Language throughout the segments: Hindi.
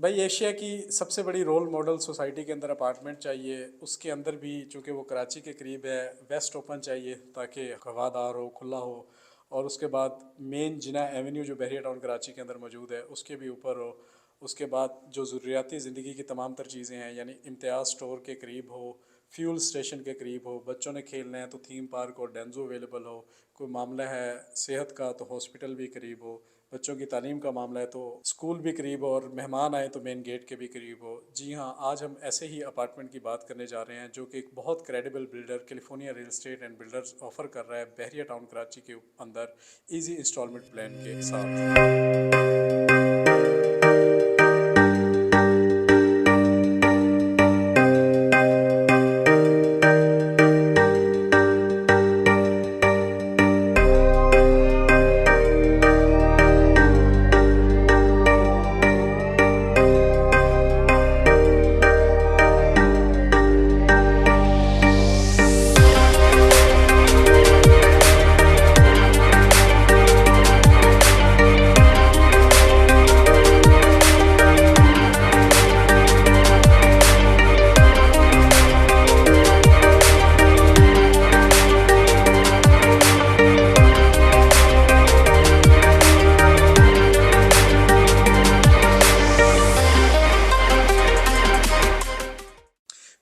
भाई एशिया की सबसे बड़ी रोल मॉडल सोसाइटी के अंदर अपार्टमेंट चाहिए। उसके अंदर भी चूँकि वो कराची के करीब है, वेस्ट ओपन चाहिए ताकि हवादार हो, खुला हो। और उसके बाद मेन जिना एवेन्यू जो बहरिया टाउन कराची के अंदर मौजूद है उसके भी ऊपर हो। उसके बाद जो ज़रूरियाती ज़िंदगी की तमाम तर चीज़ें हैं, यानी इम्तियाज़ स्टोर के करीब हो, फ्यूल स्टेशन के करीब हो, बच्चों ने खेलना है तो थीम पार्क और डेंजो अवेलेबल हो, कोई मामला है सेहत का तो हॉस्पिटल भी करीब हो, बच्चों की तालीम का मामला है तो स्कूल भी करीब हो, और मेहमान आए तो मेन गेट के भी करीब हो। जी हाँ, आज हम ऐसे ही अपार्टमेंट की बात करने जा रहे हैं जो कि एक बहुत credible builder California real estate and builders offer कर रहा है बहरिया टाउन कराची के अंदर इजी इंस्टॉलमेंट प्लान के साथ।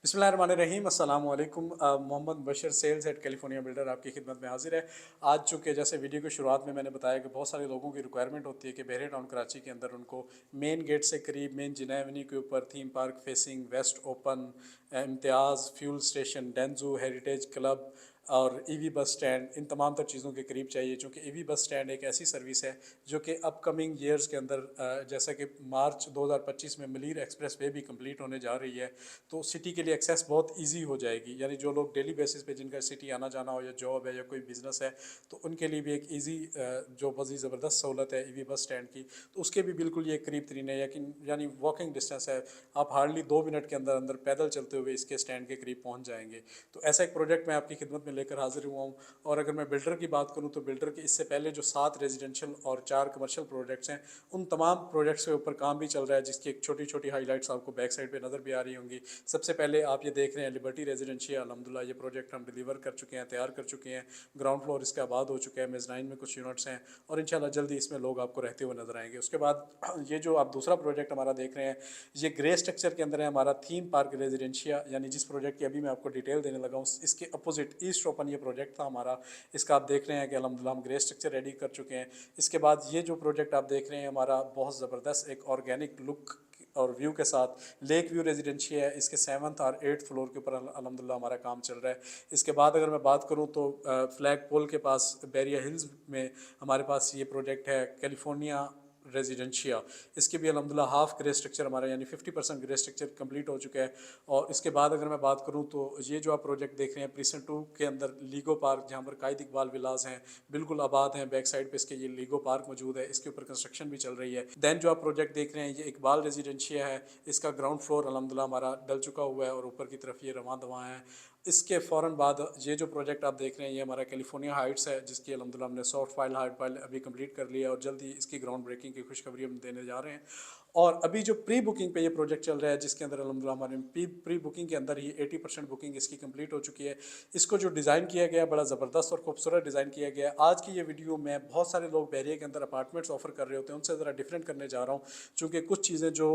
बिस्मिल्लाहिर्रहमानिर्रहीम, अस्सलाम वालेकुम। मोहम्मद बशर सेल्स एट कैलिफोर्निया बिल्डर आपकी खिदमत में हाजिर है। आज चूँकि जैसे वीडियो की शुरुआत में मैंने बताया कि बहुत सारे लोगों की रिक्वायरमेंट होती है कि बहरिया टाउन कराची के अंदर उनको मेन गेट से करीब मेन जिना एवेन्यू के ऊपर theme park facing, west open, Imtiaz, fuel station, डेंजू, हेरिटेज क्लब और ईवी बस स्टैंड, इन तमाम तर चीज़ों के करीब चाहिए। चूँकि ईवी बस स्टैंड एक ऐसी सर्विस है जो कि अपकमिंग ईयर्स के अंदर जैसा कि मार्च 2025 में मलीर एक्सप्रेस वे भी कंप्लीट होने जा रही है, तो सिटी के लिए एक्सेस बहुत इजी हो जाएगी। यानी जो लोग डेली बेसिस पे जिनका सिटी आना जाना हो, या जॉब है या कोई बिज़नेस है, तो उनके लिए भी एक इजी जो बहुत ही ज़बरदस्त सहूलत है ईवी बस स्टैंड की, तो उसके भी बिल्कुल ये करीब तरीन है। यानी वॉकिंग डिस्टेंस है, आप हार्डली 2 मिनट के अंदर अंदर पैदल चलते हुए इसके स्टैंड के करीब पहुँच जाएंगे। तो ऐसा एक प्रोजेक्ट मैं आपकी खिदमत में लेकर हाजिर हुआ हूँ। और अगर मैं बिल्डर की बात करूँ तो बिल्डर के इससे पहले जो 7 रेजिडेंशियल और 4 कमर्शियल प्रोजेक्ट्स हैं, उन तमाम प्रोजेक्ट्स के ऊपर काम भी चल रहा है, जिसकी एक छोटी छोटी हाईलाइट्स आपको बैक साइड पे नज़र भी आ रही होंगी। सबसे पहले आप ये देख रहे हैं लिबर्टी रेजिडेंशियल, अल्हम्दुलिल्लाह ये प्रोजेक्ट हम डिलीवर कर चुके हैं, तैयार कर चुके हैं। ग्राउंड फ्लोर इसका आबाद हो चुका है, मेज़नाइन में कुछ यूनिट्स हैं, और इंशाल्लाह जल्दी इसमें लोग आपको रहते हुए नजर आएंगे। उसके बाद ये जो आप दूसरा प्रोजेक्ट हमारा देख रहे हैं, ये ग्रे स्ट्रक्चर के अंदर है हमारा थीम पार्क रेजिडेंशिया, यानी जिस प्रोजेक्ट की अभी मैं आपको डिटेल देने लगा हूँ, इसके अपोजिट ईस्ट ओपन ये प्रोजेक्ट था हमारा। इसका आप देख रहे हैं कि अल्हम्दुलिल्लाह हम ग्रे स्ट्रक्चर रेडी कर चुके हैं। इसके बाद ये जो प्रोजेक्ट आप देख रहे हैं हमारा बहुत ज़बरदस्त एक ऑर्गेनिक लुक और व्यू के साथ लेक व्यू रेजिडेंशिया है। इसके 7th और 8th फ्लोर के ऊपर अल्हम्दुलिल्लाह हमारा काम चल रहा है। इसके बाद अगर मैं बात करूं तो फ्लैग पोल के पास बैरिया हिल्स में हमारे पास ये प्रोजेक्ट है कैलिफोर्निया रेजिडेंशिया। इसके भी अल्हम्दुलिल्लाह हाफ ग्रे स्ट्रक्चर हमारा यानी 50% ग्रे स्ट्रक्चर कंप्लीट हो चुका है। और इसके बाद अगर मैं बात करूं तो ये जो आप प्रोजेक्ट देख रहे हैं प्रीसेंट 2 के अंदर लीगो पार्क, जहां पर कायद इकबाल विलास हैं, बिल्कुल आबाद हैं। बैक साइड पे इसके ये लीगो पार्क मौजूद है, इसके ऊपर कंस्ट्रक्शन भी चल रही है। दैन जो आप प्रोजेक्ट देख रहे हैं ये इकबाल रेजिडेंशिया है। इसका ग्राउंड फ्लोर अल्हम्दुलिल्लाह हमारा डल चुका हुआ है और ऊपर की तरफ ये रवां दवां है। इसके फ़ौरन बाद ये जो प्रोजेक्ट आप देख रहे हैं ये हमारा कैलिफोर्निया हाइट्स है, जिसकी अल्हम्दुलिल्लाह हमने सॉफ्ट फाइल हार्ड फाइल अभी कंप्लीट कर लिया है, और जल्द ही इसकी ग्राउंड ब्रेकिंग की खुशखबरी हम देने जा रहे हैं। और अभी जो प्री बुकिंग पे ये प्रोजेक्ट चल रहा है, जिसके अंदर अल्हम्दुलिल्लाह हमारे प्री बुकिंग के अंदर ही 80% बुकिंग इसकी कंप्लीट हो चुकी है। इसको जो डिज़ाइन किया गया है बड़ा ज़बरदस्त और खूबसूरत डिज़ाइन किया गया है। आज की ये वीडियो में बहुत सारे लोग बहरिया के अंदर अपार्टमेंट्स ऑफर कर रहे होते हैं, उनसे ज़रा डिफरेंट करने जा रहा हूँ, चूँकि कुछ चीज़ें जो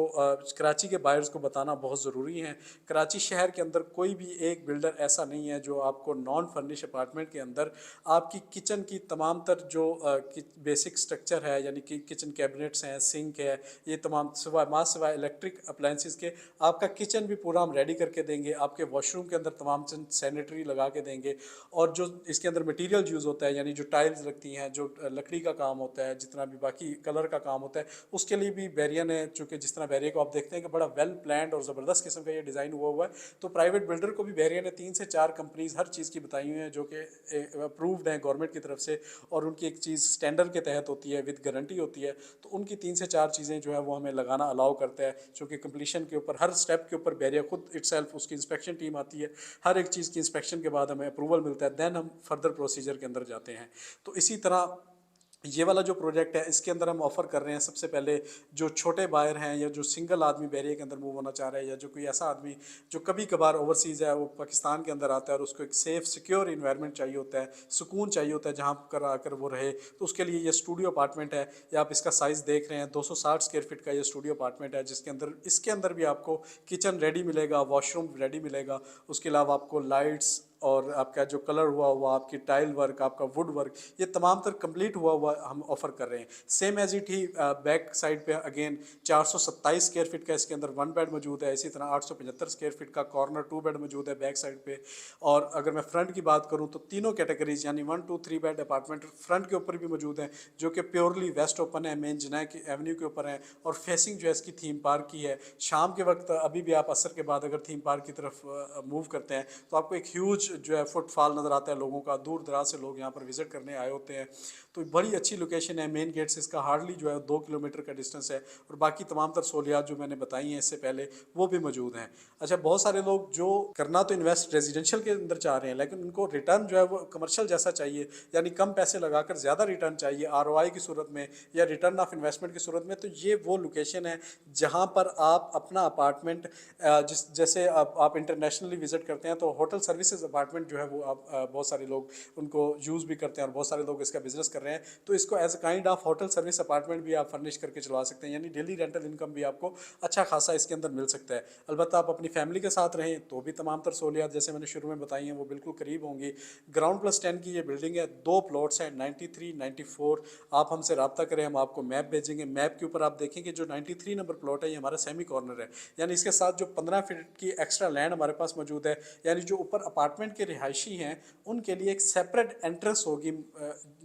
कराची के बायर्स को बताना बहुत ज़रूरी हैं। कराची शहर के अंदर कोई भी एक बिल्डर ऐसा नहीं है जो आपको नॉन फर्निश अपार्टमेंट के अंदर आपकी किचन की तमाम तर जो बेसिक स्ट्रक्चर है, यानी कि किचन कैबिनेट्स हैं, सिंक है, ये तमाम सिवाय इलेक्ट्रिक अप्लायंसेस के आपका किचन भी पूरा हम रेडी करके देंगे। आपके वॉशरूम के अंदर तमाम सैनिटरी लगा के देंगे। और जो इसके अंदर मटेरियल यूज़ होता है, यानी जो टाइल्स लगती हैं, जो लकड़ी का काम होता है, जितना भी बाकी कलर का काम होता है, उसके लिए भी बैरिया ने, चूँकि जिस तरह बैरिया को आप देखते हैं कि बड़ा वेल प्लान्ड और ज़बरदस्त किस्म का ये डिज़ाइन हुआ है, तो प्राइवेट बिल्डर को भी बैरिया ने 3 से 4 कंपनीज हर चीज़ की बताई हुई हैं जो कि अप्रूव्ड हैं गवर्नमेंट की तरफ से, और उनकी एक चीज़ स्टैंडर्ड के तहत होती है, विद गारंटी होती है। तो उनकी 3 से 4 चीज़ें जो है वो हमें लगाना अलाउ करता है, चूँकि कंप्लीशन के ऊपर हर स्टेप के ऊपर बैरिया खुद इटसेल्फ उसकी इंस्पेक्शन टीम आती है। हर एक चीज़ की इंस्पेक्शन के बाद हमें अप्रूवल मिलता है, दैन हम फर्दर प्रोसीजर के अंदर जाते हैं। तो इसी तरह ये वाला जो प्रोजेक्ट है इसके अंदर हम ऑफ़र कर रहे हैं सबसे पहले जो छोटे बायर हैं या जो सिंगल आदमी बहरिया के अंदर मूव होना चाह रहा है, या जो कोई ऐसा आदमी जो कभी कभार ओवरसीज़ है, वो पाकिस्तान के अंदर आता है और उसको एक सेफ़ सिक्योर इन्वायरमेंट चाहिए होता है, सुकून चाहिए होता है जहाँ कर आकर वो रहे, तो उसके लिए ये स्टूडियो अपार्टमेंट है। या आप इसका साइज़ देख रहे हैं, 260 स्क्वायर फीट का ये स्टूडियो अपार्टमेंट है, जिसके अंदर इसके अंदर भी आपको किचन रेडी मिलेगा, वॉशरूम रेडी मिलेगा, उसके अलावा आपको लाइट्स और आपका जो कलर हुआ आपकी टाइल वर्क, आपका वुड वर्क, ये तमाम तर कंप्लीट हुआ हम ऑफ़र कर रहे हैं। सेम एज इट ही बैक साइड पे अगेन 427 स्क्वायर फीट का इसके अंदर 1 बेड मौजूद है। इसी तरह 875 स्क्वायर फीट का कॉर्नर 2 बेड मौजूद है बैक साइड पे। और अगर मैं फ्रंट की बात करूँ तो तीनों कैटेगरीज यानी 1 2 3 बेड अपार्टमेंट फ्रंट के ऊपर भी मौजूद हैं, जो कि प्योरली वेस्ट ओपन है, मेन जिनाह की एवेन्यू के ऊपर है, और फेसिंग जो है इसकी थीम पार्क की है। शाम के वक्त अभी भी आप असर के बाद अगर थीम पार्क की तरफ मूव करते हैं तो आपको एक ह्यूज जो है फुटफॉल नज़र आता है लोगों का, दूर दराज से लोग यहाँ पर विज़िट करने आए होते हैं। तो बड़ी अच्छी लोकेशन है, मेन गेट से इसका हार्डली जो है 2 किलोमीटर का डिस्टेंस है, और बाकी तमाम तर सहूलियात जो मैंने बताई हैं इससे पहले वो भी मौजूद हैं। अच्छा, बहुत सारे लोग जो करना तो इन्वेस्ट रेजिडेंशियल के अंदर चाह रहे हैं, लेकिन उनको रिटर्न जो है वो कमर्शियल जैसा चाहिए, यानी कम पैसे लगाकर ज़्यादा रिटर्न चाहिए आरओआई की सूरत में या रिटर्न ऑफ इन्वेस्टमेंट की सूरत में, तो ये वो लोकेशन है जहाँ पर आप अपना अपार्टमेंट जैसे आप इंटरनेशनली विजिट करते हैं तो होटल सर्विसेज अपार्टमेंट जो है वो आप बहुत सारे लोग उनको यूज़ भी करते हैं, और बहुत सारे लोग इसका बिजनेस कर रहे हैं। तो इसको as a kind of hotel service apartment भी आप फर्निश करके चला सकते हैं, यानी डेली रेंटल इनकम भी आपको अच्छा खासा इसके अंदर मिल सकता है। अलबत्ता आप अपनी फैमिली के साथ रहें तो भी तमाम तर सहूलियात जैसे मैंने शुरू में बताई हैं वो बिल्कुल करीब होंगी। ग्राउंड प्लस 10 की ये बिल्डिंग है, 2 प्लॉट्स हैं 93 94। आप हमसे रब्ता करें, हम आपको मैप भेजेंगे। मैप के ऊपर आप देखेंगे जो 93 नंबर प्लॉट है ये हमारा सेमी कॉर्नर है, यानी इसके साथ जो 15 फीट की एक्स्ट्रा लैंड हमारे पास मौजूद है, यानी जो ऊपर अपार्टमेंट के रिहायशी हैं उनके लिए एक सेपरेट एंट्रेंस होगी।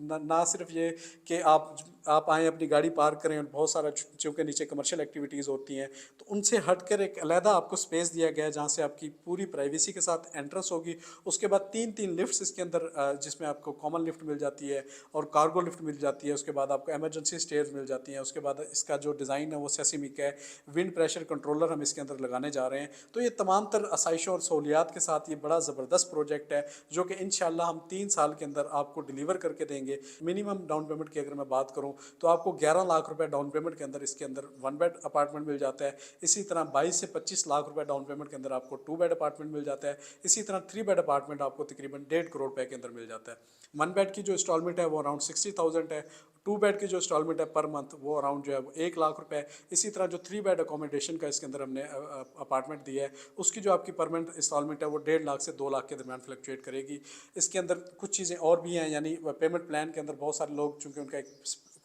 ना सिर्फ ये कि आप आएँ अपनी गाड़ी पार्क करें, और बहुत सारा चूँकि नीचे कमर्शियल एक्टिविटीज़ होती हैं तो उनसे हटकर एक अलहदा आपको स्पेस दिया गया है जहाँ से आपकी पूरी प्राइवेसी के साथ एंट्रेंस होगी। उसके बाद 3-3 लिफ्ट्स इसके अंदर जिसमें आपको कॉमन लिफ्ट मिल जाती है और कार्गो लिफ्ट मिल जाती है। उसके बाद आपको इमरजेंसी स्टेयर्स मिल जाती हैं। उसके बाद इसका जो डिज़ाइन है वो सेसिमिक है, विंड प्रेशर कंट्रोलर हम इसके अंदर लगाने जा रहे हैं। तो ये तमाम तर आसाइशों और सहूलियात के साथ ये बड़ा ज़बरदस्त प्रोजेक्ट है, जो कि इंशाल्लाह हम 3 साल के अंदर आपको डिलीवर करके देंगे। मिनिमम डाउन पेमेंट की अगर मैं बात करूँ तो आपको 11 लाख रुपए डाउन पेमेंट के अंदर इसके अंदर 1 बेड अपार्टमेंट मिल जाता है। इसी तरह 22 से 25 लाख रुपए डाउन पेमेंट के अंदर आपको 2 बेड अपार्टमेंट मिल जाता है। इसी तरह 3 बेड अपार्टमेंट आपको तकरीबन 1.5 करोड़ रुपए के अंदर मिल जाता है। 1 बेड की जो इंस्टॉलमेंट है वो अराउंड 60,000 है। 2 बेड की जो इंस्टॉलमेंट है पर मंथ वो अराउंड जो है वो 1 लाख रुपए है। इसी तरह जो 3 बेड अकोमोडेशन का इसके अंदर हमने अपार्टमेंट दिया है, उसकी जो आपकी पर मंथ इंस्टॉलमेंट है वो 1.5 लाख से 2 लाख के दरमियान फ्लक्चुएट करेगी। इसके अंदर कुछ चीज़ें और भी हैं, यानी पेमेंट प्लान के अंदर बहुत सारे लोग चूँकि उनका एक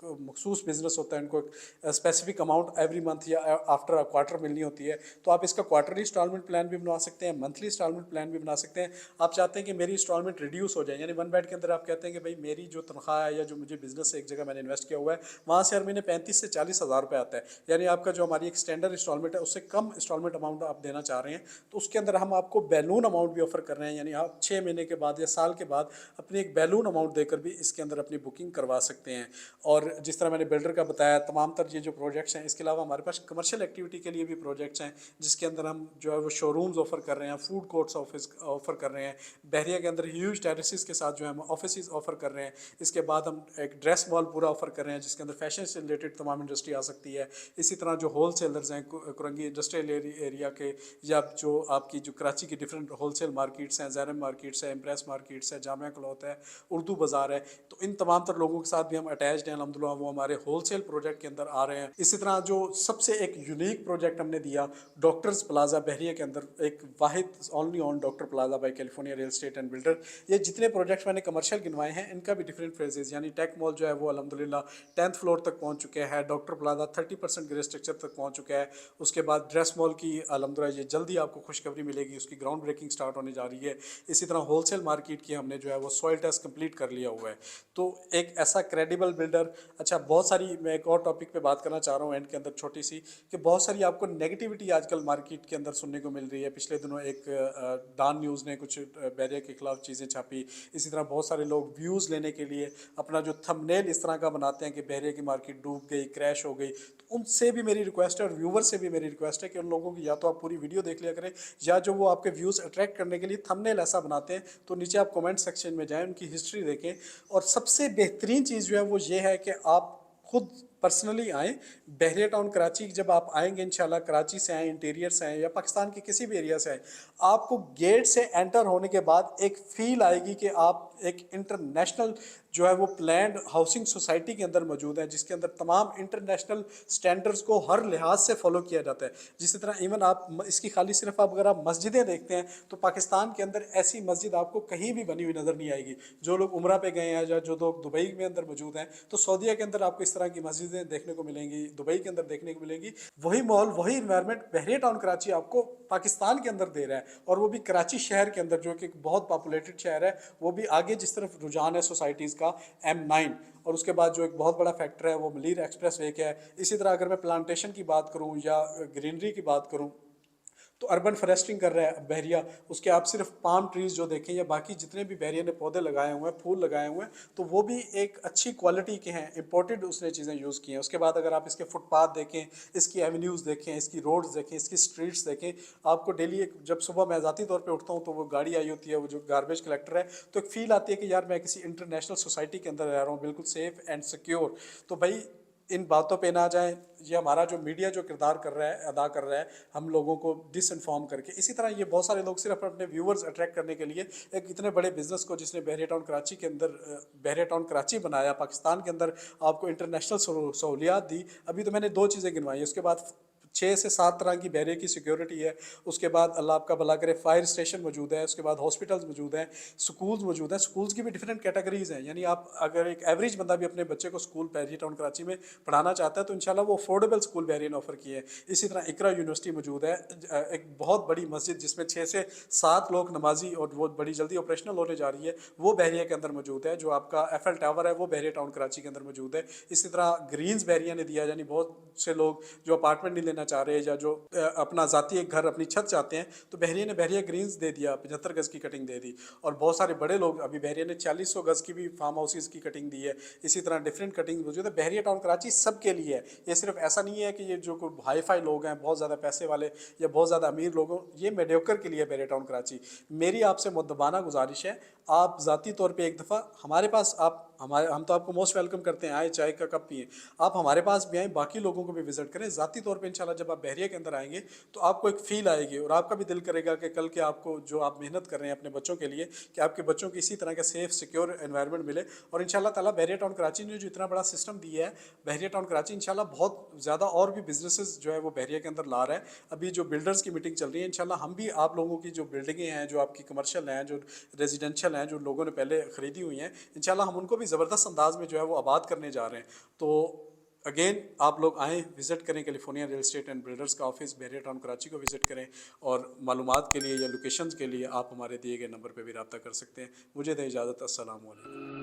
मखसूस बिजनेस होता है, उनको एक स्पेसिफिक अमाउंट एवरी मंथ या आफ्टर अ क्वार्टर मिलनी होती है, तो आप इसका क्वार्टरली इंस्टॉलमेंट प्लान भी बना सकते हैं, मंथली इंस्टॉलमेंट प्लान भी बना सकते हैं। आप चाहते हैं कि मेरी इंस्टॉलमेंट रिड्यूस हो जाए, यानी 1 बेड के अंदर आप कहते हैं कि भाई मेरी जो तनख्वाह है या जो मुझे बिजनेस है एक जगह मैंने इन्वेस्ट किया हुआ है वहाँ से हर महीने 35 से 40 हज़ार रुपये आता है, यानी आपका जो हमारी एक स्टैंडर्ड इंस्टॉलमेंट है उससे कम इंस्टॉलमेंट अमाउंट आप देना चाह रहे हैं, तो उसके अंदर हम आपको बैलून अमाउंट भी ऑफर कर रहे हैं, यानी आप 6 महीने के बाद या साल के बाद अपनी एक बैलून अमाउंट देकर भी इसके अंदर अपनी बुकिंग करवा सकते हैं। और जिस तरह मैंने बिल्डर का बताया तमाम तर ये जो प्रोजेक्ट्स हैं, इसके अलावा हमारे पास कमर्शियल एक्टिविटी के लिए भी प्रोजेक्ट्स हैं, जिसके अंदर हम जो है वो शोरूम्स ऑफर कर रहे हैं, फूड कोर्ट्स ऑफर कर रहे हैं, बहरिया के अंदर ह्यूज टेरेसेस के साथ जो है हम ऑफिस ऑफर कर रहे हैं। इसके बाद हम एक ड्रेस मॉल पूरा ऑफर कर रहे हैं जिसके अंदर फैशन से रिलेटेड तमाम इंडस्ट्री आ सकती है। इसी तरह जो होल सेलर्स हैं कुरंगी इंडस्ट्रियल एरिया के, या जो आपकी जो कराची की डिफरेंट होल सेल मार्केट्स हैं, जैरम मार्केट्स है, इम्प्रेस मार्केट्स है, जामिया क्लॉथ है, उर्दू बाज़ार है, तो इन तमाम तर लोगों के साथ भी हम अटैच्ड हैं अलहमदुलिल्लाह, वो हमारे होल सेल प्रोजेक्ट के अंदर आ रहे हैं। इसी तरह जो सबसे एक यूनिक प्रोजेक्ट हमने दिया डॉक्टर्स प्लाजा बहरिया के अंदर, एक वाहिद only one doctor plaza by California real estate and builder. ये जितने प्रोजेक्ट्स मैंने कमर्शियल गिनवाए हैं इनका भी डिफरेंट फेजेस, यानी टेक मॉल जो है वो अलहमदुलिल्लाह 10th फ्लोर तक पहुंच चुके हैं, डॉक्टर प्लाजा 30% ग्रे स्ट्रक्चर तक पहुंच चुका है। उसके बाद ड्रेस मॉल की अलहमदुलिल्लाह ये जल्दी आपको खुशखबरी मिलेगी, उसकी ग्राउंड ब्रेकिंग स्टार्ट होने जा रही है। इसी तरह होलसेल मार्केट की हमने जो है वो सॉइल टेस्ट कंप्लीट कर लिया हुआ है, तो एक ऐसा क्रेडिबल बिल्डर। अच्छा, बहुत सारी मैं एक और टॉपिक पे बात करना चाह रहा हूँ एंड के अंदर छोटी सी, कि बहुत सारी आपको नेगेटिविटी आजकल मार्केट के अंदर सुनने को मिल रही है। पिछले दिनों एक डान न्यूज़ ने कुछ बैरिया के खिलाफ चीज़ें छापी। इसी तरह बहुत सारे लोग व्यूज़ लेने के लिए अपना जो थंबनेल इस तरह तरह का बनाते हैं कि बहरिया की मार्केट डूब गई, क्रैश हो गई, तो उनसे भी मेरी रिक्वेस्ट है और व्यूवर से भी मेरी रिक्वेस्ट है कि उन लोगों की या तो आप पूरी वीडियो देख लिया करें, या जो वो आपके व्यूज़ अट्रैक्ट करने के लिए थंबनेल ऐसा बनाते हैं तो नीचे आप कमेंट सेक्शन में जाएं, उनकी हिस्ट्री देखें। और सबसे बेहतरीन चीज़ जो है वो ये है कि आप खुद पर्सनली आएँ। बहरिया टाउन कराची जब आप आएंगे इंशाल्लाह, कराची से आएँ, इंटीरियर से आएँ या पाकिस्तान के किसी भी एरिया से आएँ, आपको गेट से एंटर होने के बाद एक फील आएगी कि आप एक इंटरनेशनल जो है वो प्लान्ड हाउसिंग सोसाइटी के अंदर मौजूद है, जिसके अंदर तमाम इंटरनेशनल स्टैंडर्ड्स को हर लिहाज से फॉलो किया जाता है। जिस तरह इवन आप इसकी खाली सिर्फ आप अगर आप मस्जिदें देखते हैं तो पाकिस्तान के अंदर ऐसी मस्जिद आपको कहीं भी बनी हुई नज़र नहीं आएगी। जो लोग उम्रा पे गए हैं या जो लोग दुबई में अंदर मौजूद हैं, तो सऊदीया के अंदर आपको इस तरह की मस्जिदें देखने को मिलेंगी, दुबई के अंदर देखने को मिलेंगी। वही माहौल, वही इन्वायरमेंट बहरिया टाउन कराची आपको पाकिस्तान के अंदर दे रहा है, और वो भी कराची शहर के अंदर, जो कि एक बहुत पॉपुलेटेड शहर है। वो भी आगे जिस तरफ रुझान है सोसाइटीज़ का M9, और उसके बाद जो एक बहुत बड़ा फैक्टर है वो मलीर एक्सप्रेस वे का है। इसी तरह अगर मैं प्लांटेशन की बात करूं या ग्रीनरी की बात करूं, तो अर्बन फॉरेस्टिंग कर रहा है बहरिया। उसके आप सिर्फ पाम ट्रीज़ जो देखें या बाकी जितने भी बहरिया ने पौधे लगाए हुए हैं, फूल लगाए हुए हैं, तो वो भी एक अच्छी क्वालिटी के हैं, इंपोर्टेड उसने चीज़ें यूज़ की हैं। उसके बाद अगर आप इसके फुटपाथ देखें, इसकी एवेन्यूज़ देखें, इसकी रोड्स देखें, इसकी स्ट्रीट्स देखें, आपको डेली एक, जब सुबह मैं ज़ाती तौर पर उठता हूँ तो वो गाड़ी आई होती है, वो जो गार्बेज कलेक्टर है, तो एक फ़ील आती है कि यार मैं किसी इंटरनेशनल सोसाइटी के अंदर रह रहा हूँ, बिल्कुल सेफ़ एंड सिक्योर। तो भाई इन बातों पे ना जाएं। ये हमारा जो मीडिया जो किरदार कर रहा है, अदा कर रहा है हम लोगों को डिसइंफॉर्म करके। इसी तरह ये बहुत सारे लोग सिर्फ अपने व्यूअर्स अट्रैक्ट करने के लिए एक इतने बड़े बिजनेस को, जिसने बहरिया टाउन कराची के अंदर बहरिया टाउन कराची बनाया, पाकिस्तान के अंदर आपको इंटरनेशनल सहूलियात दी। अभी तो मैंने 2 चीज़ें गिनवाई, उसके बाद 6 से 7 तरह की बहरे की सिक्योरिटी है। उसके बाद अल्लाह आपका भला करे फायर स्टेशन मौजूद है। उसके बाद हॉस्पिटल्स मौजूद हैं, स्कूल्स मौजूद हैं। स्कूल्स की भी डिफरेंट कैटेगरीज हैं, यानी आप अगर एक एवरेज बंदा भी अपने बच्चे को स्कूल बहरिया टाउन कराची में पढ़ाना चाहता है तो इंशाल्लाह वो अफोर्डेबल स्कूल बहरिया ने ऑफर किए है। इसी तरह इकरा यूनिवर्सिटी मौजूद है, एक बहुत बड़ी मस्जिद जिसमें 6 से 7 लोग नमाजी, और वो बड़ी जल्दी ऑपरेशनल होने जा रही है, वो बहरिया के अंदर मौजूद है। जो आपका एफएल टावर है वो बहरिया टाउन कराची के अंदर मौजूद है। इसी तरह ग्रीन्स बहरिया ने दिया, यानी बहुत से लोग जो अपार्टमेंट नहीं लेना चाह रहे या जो अपना ज़ाती एक घर, अपनी छत चाहते हैं, तो बहरिया ने बहरिया ग्रीन्स दे दिया, 75 गज़ की कटिंग दे दी। और बहुत सारे बड़े लोग, अभी बहरिया ने 4000 गज़ की भी फार्म हाउसेज़ की कटिंग दी है। इसी तरह डिफरेंट कटिंग मौजूद है। बहरिया टाउन कराची सबके लिए है। ये सिर्फ ऐसा नहीं है कि ये जो कोई हाई फाई लोग हैं, बहुत ज़्यादा पैसे वाले या बहुत ज़्यादा अमीर लोग हों, ये मेडियोकर के लिए बहरिया टाउन कराची। मेरी आपसे मुद्दबाना गुजारिश है, आप ज़ाती तौर पे एक दफ़ा हमारे पास, हम तो आपको मोस्ट वेलकम करते हैं, आए चाय का कप पिए, आप हमारे पास भी आएँ, बाकी लोगों को भी विजिट करें ज़ाती तौर पे। इंशाल्लाह जब आप बहरिया के अंदर आएंगे तो आपको एक फ़ील आएगी, और आपका भी दिल करेगा कि कल के आपको जो आप मेहनत कर रहे हैं अपने बच्चों के लिए, कि आपके बच्चों को इसी तरह का सेफ़ सिक्योर एनवायरनमेंट मिले। और इंशाल्लाह ताला बहरिया टाउन कराची ने जो इतना बड़ा सिस्टम दिया है, बहरिया टाउन कराची इंशाल्लाह बहुत ज़्यादा और भी बिजनेसेस जो है वो बहरिया के अंदर ला रहा है। अभी जो बिल्डर्स की मीटिंग चल रही है, इंशाल्लाह हम भी आप लोगों की जो बिल्डिंगें हैं, जो आपकी कमर्शियल हैं, जो रेजिडेंशियल हैं, जो लोगों ने पहले ख़रीदी हुई हैं, इंशाल्लाह हम उनको भी ज़बरदस्त अंदाज में जो है वो आबाद करने जा रहे हैं। तो अगेन आप लोग आएँ, विज़िट करें California real estate and builders का ऑफिस बहरिया टाउन कराची को विज़िट करें। और मालूमात के लिए या लोकेशंस के लिए आप हमारे दिए गए नंबर पर भी रब्ता कर सकते हैं। मुझे दें इजाज़त। अस्सलाम वालेकुम।